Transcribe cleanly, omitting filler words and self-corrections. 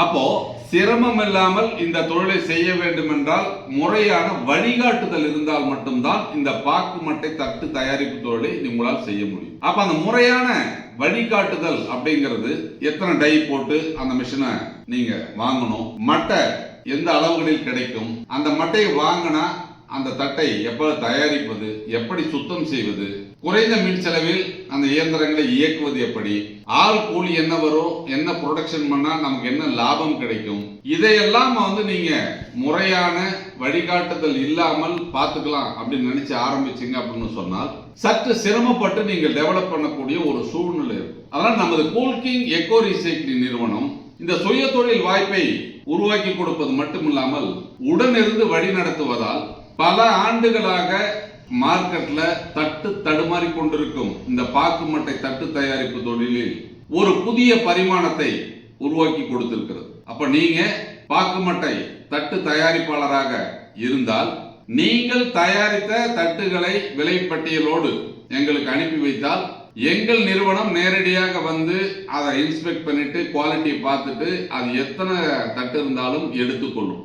அப்போ சிரமம் இல்லாமல் இந்த தொழிலை செய்ய வேண்டும் என்றால் முறையான வழிகாட்டுதல் இருந்தால் மட்டும்தான் இந்த பாக்கு மட்டை தட்டு தயாரிப்பு தொழிலை உங்களால் செய்ய முடியும். அப்ப அந்த முறையான வழிகாட்டுதல் அப்படிங்கிறது எத்தனை டை போட்டு அந்த மிஷினை நீங்க வாங்கணும், மட்டை எந்த அளவுகளில் கிடைக்கும், அந்த மட்டையை வாங்கினா அந்த தட்டை எப்ப தயாரிப்பது, எப்படி சுத்தம் செய்வது, குறைந்த மின் செலவில் அந்த இயந்திரங்களை இயக்குவது எப்படி, ஆள் கூலி என்ன வரும், என்ன ப்ரொடக்ஷன் பண்ணா நமக்கு என்ன லாபம் கிடைக்கும், இதையெல்லாம் நீங்க முறையான வழிகாட்டுதல் இல்லாமல் பார்த்துக்கலாம் அப்படின்னு நினைச்சு ஆரம்பிச்சீங்க அப்படின்னு சொன்னால் சற்று சிரமப்பட்டு நீங்கள் டெவலப் பண்ணக்கூடிய ஒரு சூழ்நிலை இருக்கும். அதனால் நமது கூல்கிங் எக்கோ ரீசைக்கிளிங் நிறுவனம் இந்த சுய தொழில் வாய்ப்பை உருவாக்கி கொடுப்பது மட்டுமில்லாமல் உடனிருந்து வழி நடத்துவதால் பல ஆண்டுகளாக மார்க்கெட்ல தட்டு தடுமாறி கொண்டிருக்கும் இந்த பாக்கு மட்டை தட்டு தயாரிப்பு தொழிலில் ஒரு புதிய பரிமாணத்தை உருவாக்கி கொடுத்திருக்கிறது. அப்ப நீங்க பாக்கு மட்டை தட்டு தயாரிப்பாளராக இருந்தால் நீங்கள் தயாரித்த தட்டுகளை விலைப்பட்டியலோடு எங்களுக்கு அனுப்பி வைத்தால் எங்கள் நிறுவனம் நேரடியாக வந்து அதை இன்ஸ்பெக்ட் பண்ணிட்டு குவாலிட்டி பார்த்துட்டு அது எத்தனை தட்டு இருந்தாலும் எடுத்துக்கொள்ளும்.